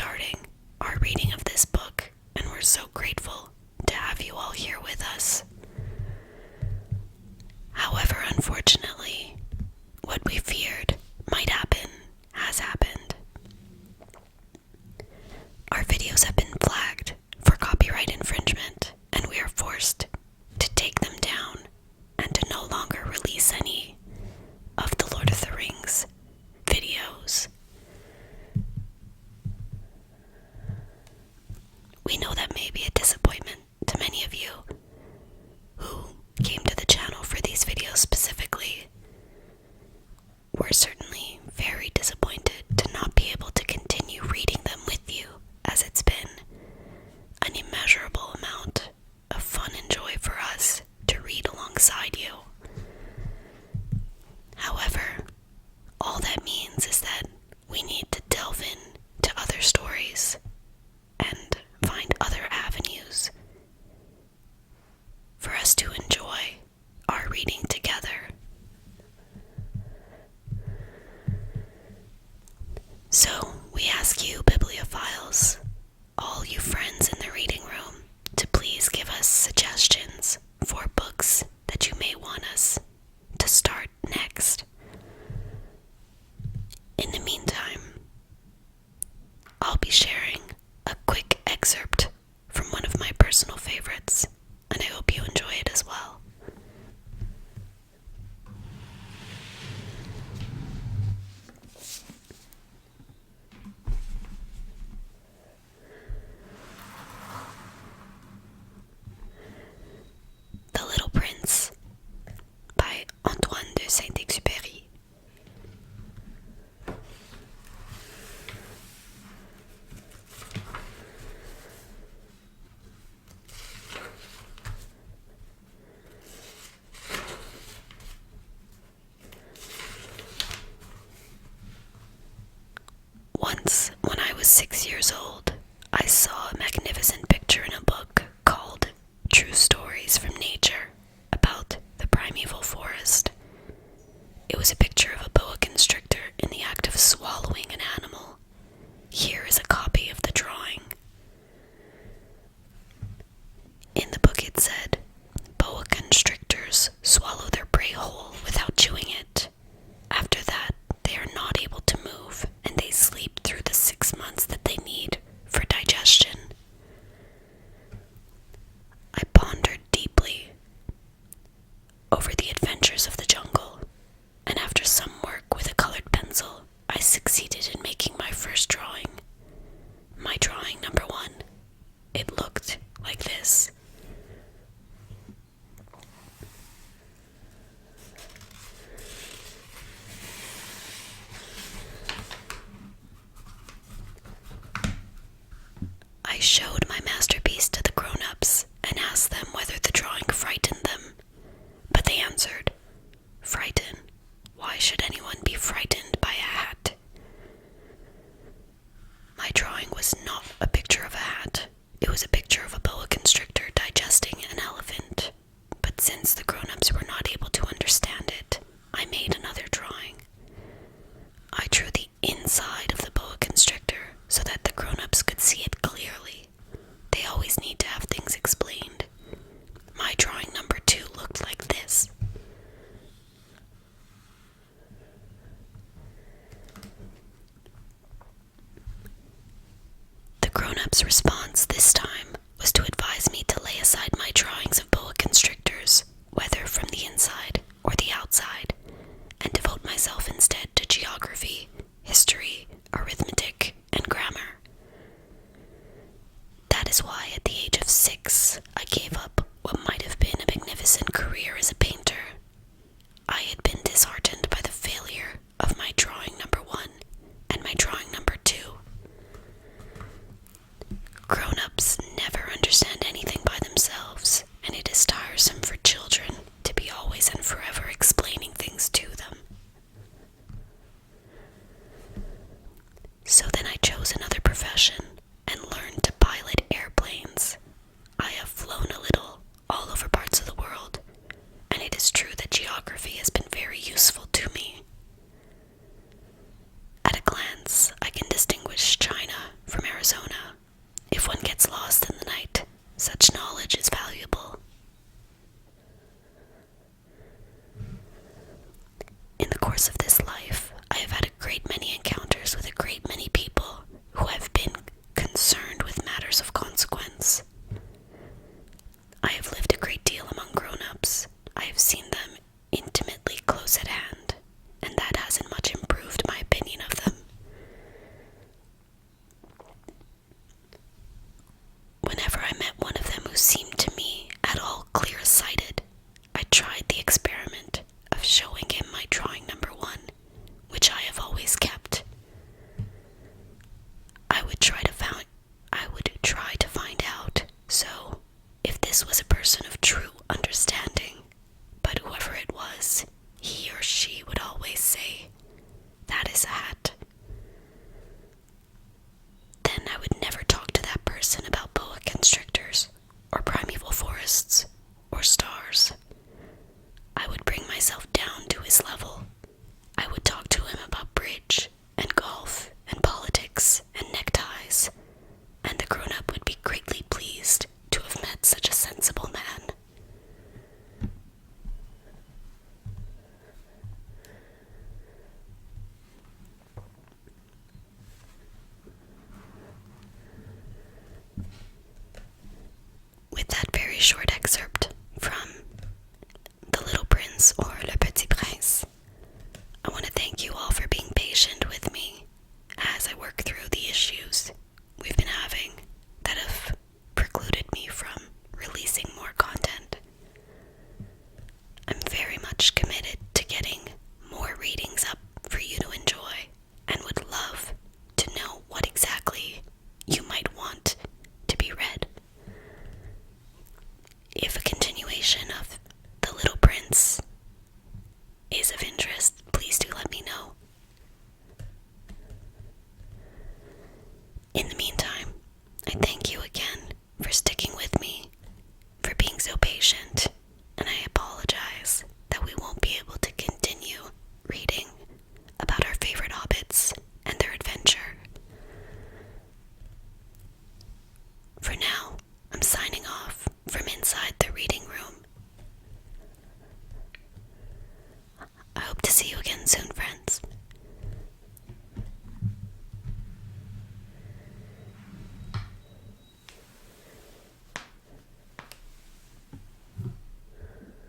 starting our reading of this book, and we're so grateful to have you all here with us. However, unfortunately, what we feared might happen has happened. Our videos have been flagged for copyright infringement, and we are forced to take them down and to no longer release any of the Lord of the Rings videos. We know that may be a disappointment to many of you who came to the channel for these videos specifically. We're certainly very disappointed to not be able to continue reading them with you, as it's been an immeasurable amount of fun and joy for us to read alongside you. However, all that means is that we need to delve in to other stories and find other avenues for us to enjoy our reading together. So we ask you, bibliophiles, all you friends in the reading room, to please give us suggestions for books that you may want us to start next. In the meantime, I'll be sharing a quick excerpt from one of my personal favorites, and I hope you enjoy it as well. The Little Prince by Antoine de Saint-Exupéry. Once, when I was 6 years old, I saw a magnificent picture in a book called True Stories from Nature about the primeval forest. It was a picture of a boa constrictor in the act of swallowing an animal. Here is a copy of the drawing. In the book it said, boa constrictors swallow their prey whole without chewing it. After that, they are not able to move, and they sleep through the 6 months that they need for digestion. I pondered deeply over the adventures of the jungle, and after some work with a colored pencil, I succeeded in making my first drawing. My drawing number 1. It looked like this. I showed my masterpiece to the grown-ups and asked them whether the drawing frightened them, but they answered, "Frighten? Why should anyone be frightened by a hat?" My drawing was not a picture of a hat. It was a picture of a boa constrictor digesting an elephant, but since the grown-ups were not able to understand it, I made another drawing. I drew the inside of the boa constrictor so that the grown-ups could see it clearly. They always need to have things explained. My drawing number 2 looked like this. The grown-ups' response this time was to advise me to lay aside my drawings of boa constrictors, whether from the inside or the outside, and devote myself instead to geography, history, arithmetic, and grammar. That is why at the age of 6, I gave up what might have been a magnificent career as a painter. I had been disheartened by the failure of my drawing number 1 and my drawing number 2. Grown-ups never understand anything by themselves, and it is tiresome for children to be always and forever explaining things to them. So then I chose another profession and learned to pilot airplanes. I have flown a little all over parts of the world, and it is true that geography has been very useful to me. At a glance, I can distinguish China from Arizona very short excerpt from The Little Prince or Le Petit Prince. I want to thank you all for being patient with me as I work through the issues we've been having that have precluded me from releasing more content. I'm very much committed to getting more readings up for you to enjoy and would love to know what exactly you might